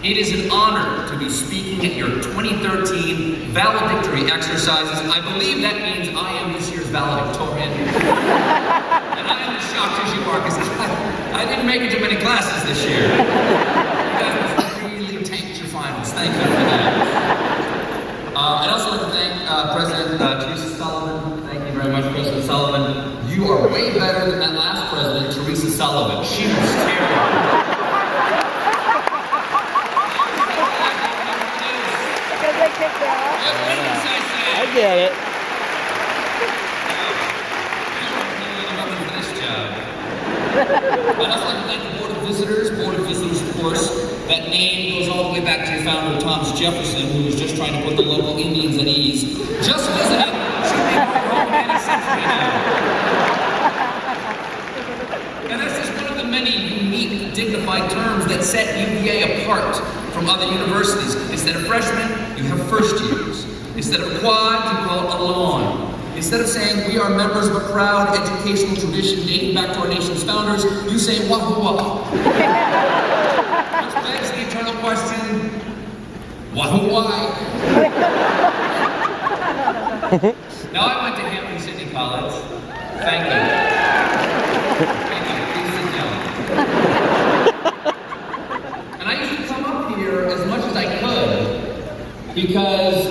It is an honor to be speaking at your 2013 Valedictory exercises. I believe that means I am this year's valedictorian. And I am as shocked as you are, because I didn't make it to many classes this year. You guys really tanked your finals. Thank you for that. I'd also like to thank President Teresa Sullivan. Thank you very much, President Sullivan. You are way better than that last president, Teresa Sullivan. She was terrible. I get it. I'd also like to thank the Board of Visitors. Board of Visitors, of course, that name goes all the way back to your founder, Thomas Jefferson, who was just trying to put the local Indians at ease. Just visiting should be more than a century now. And that's just one of the many unique, dignified terms that set UVA apart from other universities. Instead of freshmen, you have first years. Instead of quad, you call it a lawn. Instead of saying we are members of a proud educational tradition dating back to our nation's founders, you say wahoo wah. Which begs the eternal question, wahoo why? Now I went to Hampton City College. Thank you. Thank you. Please sit down. And I used to come up here as much as I could because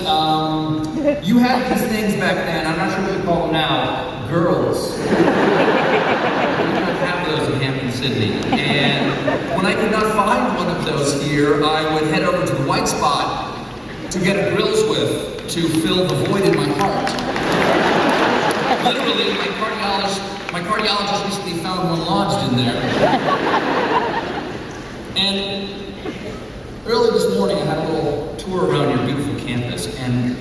you had these things back then, I'm not sure what you call them now, girls. We don't have those in Hampton City. And when I could not find one of those here, I would head over to the White Spot to get a grills with to fill the void in my heart. Literally, my cardiologist recently found one lodged in there. And early this morning, I had a little tour around your beautiful campus, and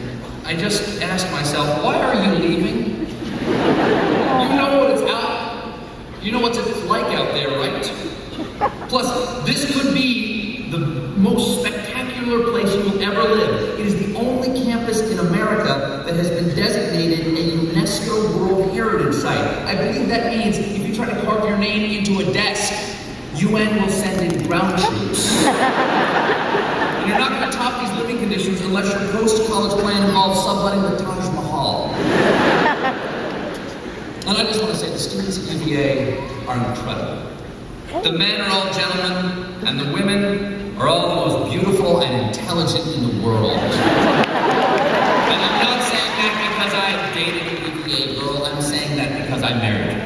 I just asked myself, why are you leaving? You know what it's out. You know what it's like out there, right? Plus, this could be the most spectacular place you'll ever live. It is the only campus in America that has been designated a UNESCO World Heritage Site. I believe that means if you try to carve your name into a desk, UN will send in ground troops. And you're not going to top these living conditions unless your post-college plan involves subletting the Taj Mahal. And I just want to say the students at UVA are incredible. The men are all gentlemen, and the women are all the most beautiful and intelligent in the world. And I'm not saying that because I dated a UVA girl, I'm saying that because I married her.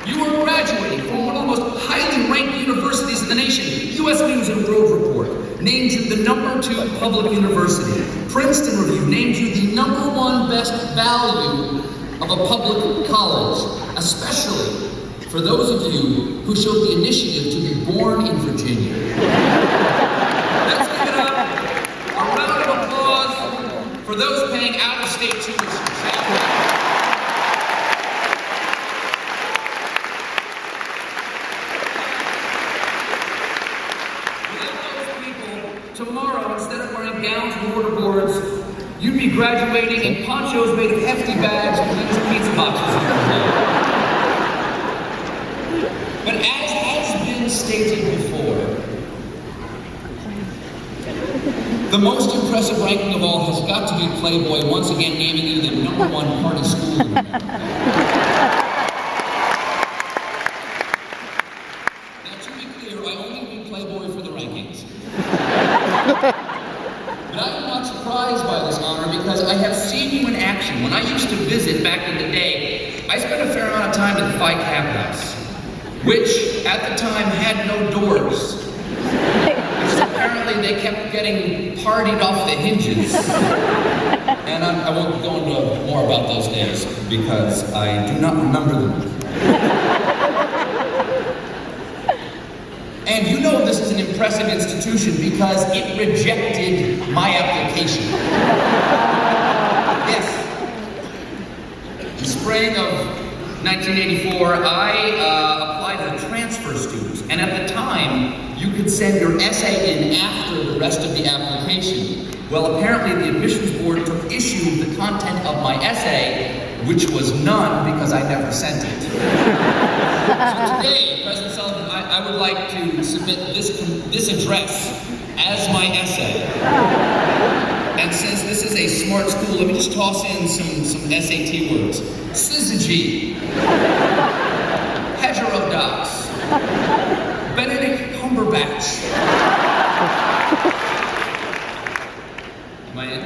You are graduating from one of the most highly ranked universities in the nation. U.S. News and World Report named you the #2 public university. Princeton Review named you the #1 best value of a public college, especially for those of you who showed the initiative to be born in Virginia. Let's give it up. A round of applause for those paying out-of-state tuition. Tomorrow, instead of wearing gowns and mortarboards, you'd be graduating in ponchos made of hefty bags with used pizza boxes on them. But as has been stated before, the most impressive ranking of all has got to be Playboy, once again naming you the #1 party school in America. Now, to be clear, I only read Playboy for the rankings. But I'm not surprised by this honor because I have seen you in action. When I used to visit back in the day, I spent a fair amount of time at the Phi Kappa House, which at the time had no doors. So apparently they kept getting partied off the hinges. And I won't go into more about those days because I do not remember them. And you know this is an impressive institution because it rejected my application. Yes. In spring of 1984, I applied as a transfer student. And at the time, you could send your essay in after the rest of the application. Well, apparently the admissions board took issue with the content of my essay, which was none because I never sent it. So today, President Sullivan, I would like to submit this address as my essay. And since this is a smart school, let me just toss in some SAT words. Syzygy, heterodox, Benedict Cumberbatch. Am I in?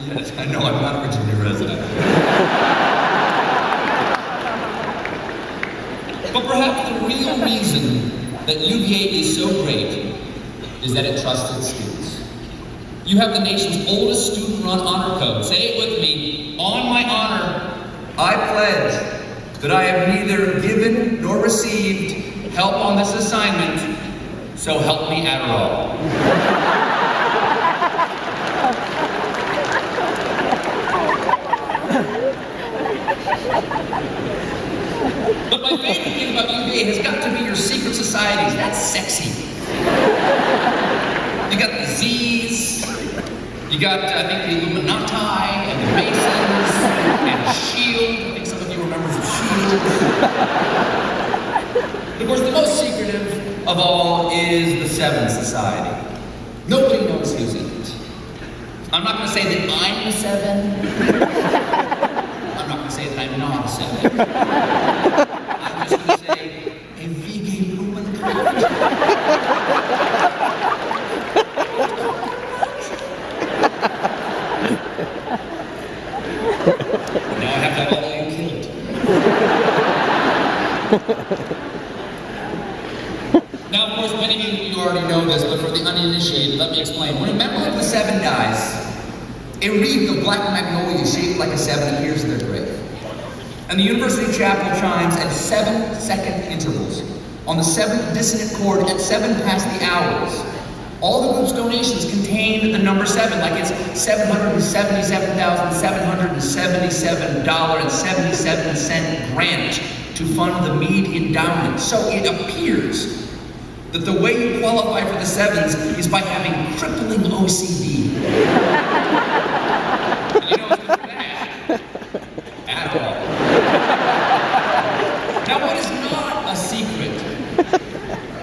Yes, I know I'm not a Virginia resident. But perhaps the real reason that UVA is so great is that it trusts its students. You have the nation's oldest student-run honor code. Say it with me. On my honor, I pledge that I have neither given nor received help on this assignment, so help me Adderall. But my favorite thing about UVA has got to be your secret societies. That's sexy. You got the Z's, you got, I think, the Illuminati, and the Masons, and SHIELD. I think some of you are members of SHIELD. Of course, the most secretive of all is the Seven Society. Nobody knows who's in it. I'm not going to say that I'm the seven. I'm not going to say that I'm not a seven. I'm just going to say a vegan woman. Now I have to have all of you killed. Now, of course, many of you already know this, but for the uninitiated, let me explain. When a member of the Seven dies, a wreath of black magnolia shaped like a seven appears in their grave. And the university chapel chimes at 7-second intervals on the seventh dissonant chord at 7 past the hours. All the group's donations contain the number 7, like it's $777,777.77 grant to fund the Meade Endowment. So it appears that the way you qualify for the sevens is by having crippling OCD. And you know what's good for that? Adderall. Now, what is not a secret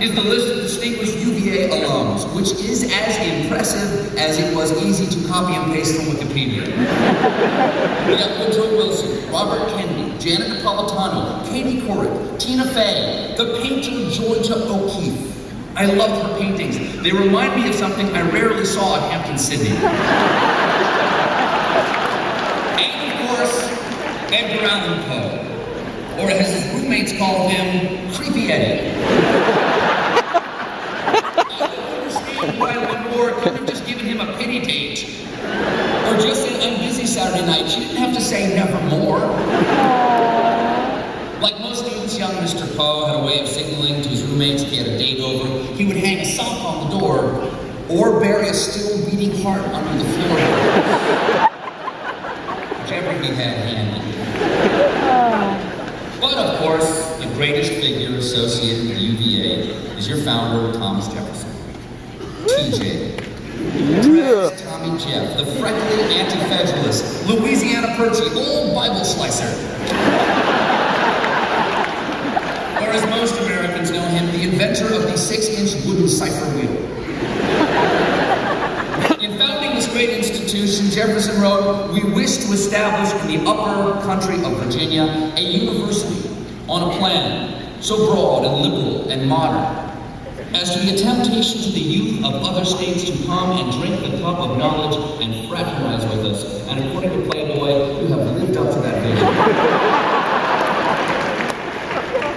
is the list of distinguished UVA alums, which is as impressive as it was easy to copy and paste from Wikipedia. We got Woodrow Wilson, Robert Kennedy, Janet Napolitano, Katie Couric, Tina Fey, the painter Georgia O'Keeffe. I love her paintings. They remind me of something I rarely saw at Hampton, Sydney. And of course, Edgar Allan Poe, or as his roommates called him, Creepy Eddie. I don't understand why Lenore couldn't have just given him a pity date, or just said, I'm busy Saturday night. She didn't have to say nevermore. Like most students, young Mr. Poe had a way of signaling to his roommates if he had a date over. He would hang a sock on the door, or bury a still beating heart under the floor. Whichever he had handy. But of course, the greatest figure associated with UVA is your founder, Thomas Jefferson. TJ. Travis Tommy Jeff, the freckly anti-federalist, Louisiana Purchie, old Bible slicer. Or as most Americans know him, the inventor of the 6-inch wooden cipher wheel. In founding this great institution, Jefferson wrote, "We wish to establish in the upper country of Virginia a university on a plan so broad and liberal and modern as to be a temptation to the youth of other states to come and drink the cup of knowledge and fraternize with us." And according to Playboy, you have lived up to that vision.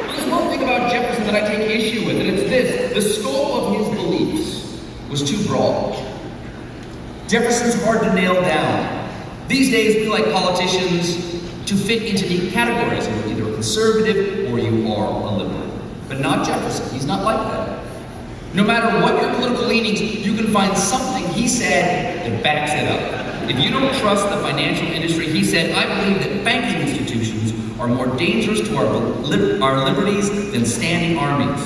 There's one thing about Jefferson that I take issue with, and it's this: the scope of his beliefs was too broad. Jefferson's hard to nail down. These days, we like politicians to fit into neat categories. You're either a conservative or you are a liberal. But not Jefferson. He's not like that. No matter what your political leanings, you can find something he said that backs it up. If you don't trust the financial industry, he said, I believe that banking institutions are more dangerous to our liberties than standing armies.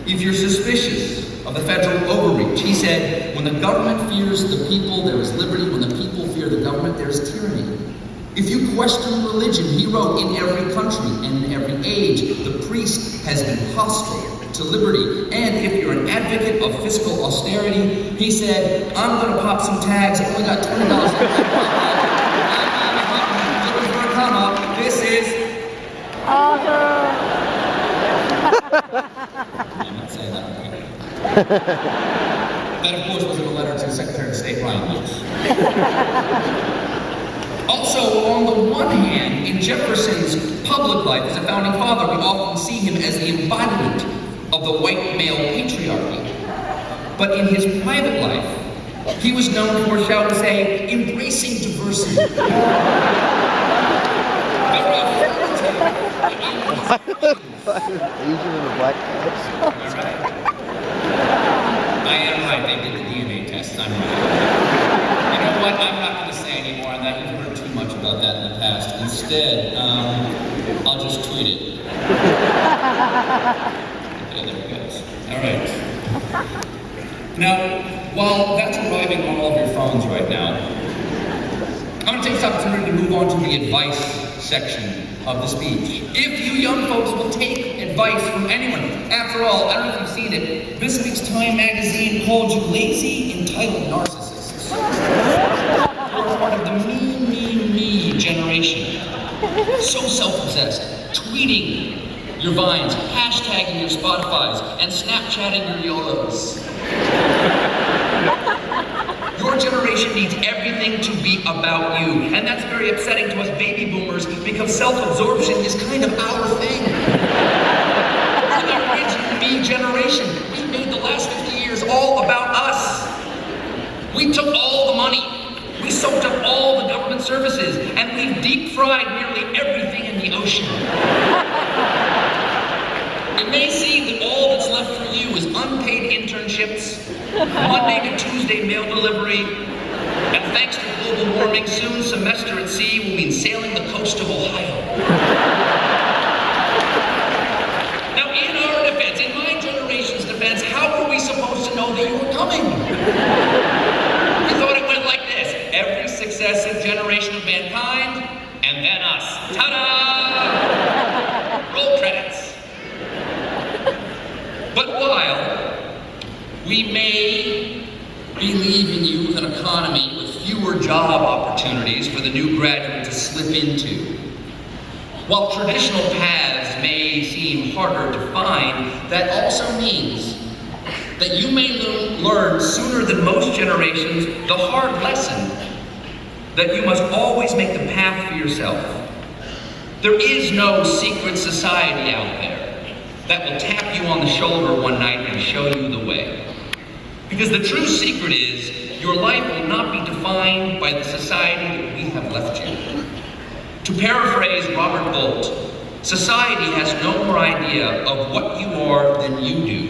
If you're suspicious of the federal overreach, he said, when the government fears the people, there is liberty. When the people fear the government, there is tyranny. If you question religion, he wrote, in every country and in every age, the priest has been hostile to liberty. And if you're an advocate of fiscal austerity, he said, I'm going to pop some tags. I only got $20 left. Looking for a come up. This is... Awesome. I'm not saying that, okay? That, of course, was in a letter to Secretary of State Ryan Lewis. Also, on the one hand, in Jefferson's public life as a founding father, we often see him as the embodiment of the white male patriarchy. But in his private life, he was known for, shall we say, embracing diversity. Very affirmative in his Asian and the black guys. All right. I am right, they did the DNA test, I'm right. You know what, I'm not going to say any more on that. You've heard too much about that in the past. Instead, I'll just tweet it. Okay, there it goes. All right. Now, while that's arriving on all of your phones right now, I'm going to take this opportunity to move on to the advice section of the speech. If you young folks will take advice from anyone, after all, I don't know if you've seen it, this week's Time magazine called you lazy, entitled narcissists. You're part of the me generation. So self-obsessed, tweeting your Vines, hashtagging your Spotifys, and Snapchatting your YOLOs. Your generation needs everything to be about you, and that's very upsetting to us baby boomers because self-absorption is kind of our thing. We're the original me generation. We made the last 50 years all about us. We took all the money, we soaked up all the government services, and we've deep-fried nearly everything in the ocean. It may seem that all that's left for you is unpaid internships, Monday to Tuesday mail delivery, and thanks to global warming, soon semester at sea will mean sailing the coast of Ohio. Now, in our defense, in my generation's defense, how were we supposed to know that you were coming? We thought it went like this: every successive generation of mankind, and then us. Ta-da! Roll credits. But while we may believe in you with an economy with fewer job opportunities for the new graduate to slip into, while traditional paths may seem harder to find, that also means that you may learn sooner than most generations the hard lesson that you must always make the path for yourself. There is no secret society out there that will tap you on the shoulder one night and show you the way. Because the true secret is, your life will not be defined by the society that we have left you. To paraphrase Robert Bolt, society has no more idea of what you are than you do,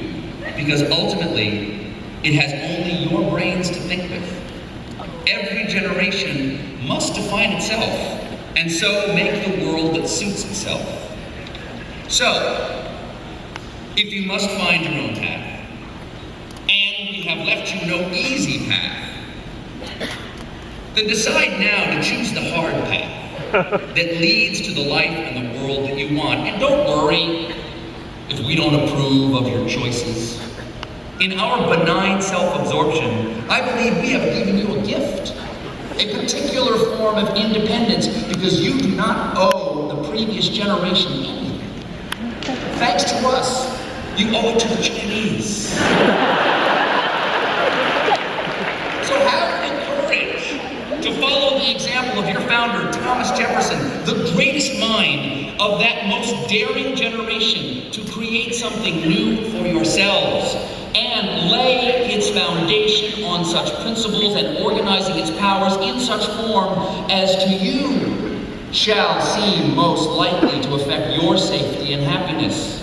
because ultimately, it has only your brains to think with. Every generation must define itself, and so make the world that suits itself. So, if you must find your own path, and we have left you no easy path, then decide now to choose the hard path that leads to the life and the world that you want. And don't worry if we don't approve of your choices. In our benign self-absorption, I believe we have given you a gift, a particular form of independence, because you do not owe the previous generation anything. Thanks to us, you owe it to the Chinese. So have the courage to follow the example of your founder, Thomas Jefferson, the greatest mind of that most daring generation, to create something new for yourselves and lay its foundation on such principles and organizing its powers in such form as to you shall seem most likely to affect your safety and happiness.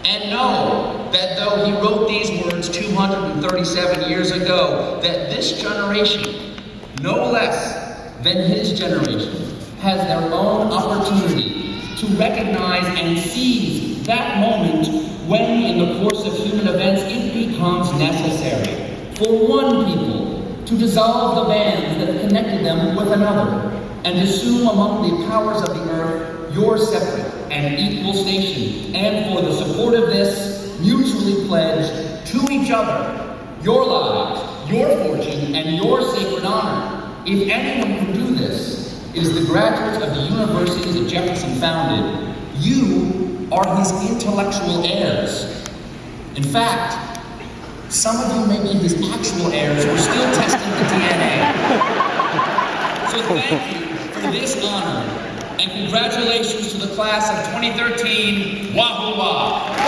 And know that though he wrote these words 237 years ago, that this generation, no less than his generation, has their own opportunity to recognize and seize that moment when, in the course of human events, it becomes necessary for one people to dissolve the bands that connected them with another, and assume among the powers of the earth your separate and equal station, and for the support of this, mutually pledge to each other your lives, your fortune, and your sacred honor. If anyone can do this, it is the graduates of the university that Jefferson founded. You are his intellectual heirs. In fact, some of you may be his actual heirs. We're still testing the DNA. So thank you for this honor, and congratulations to the class of 2013. Wahoo wah!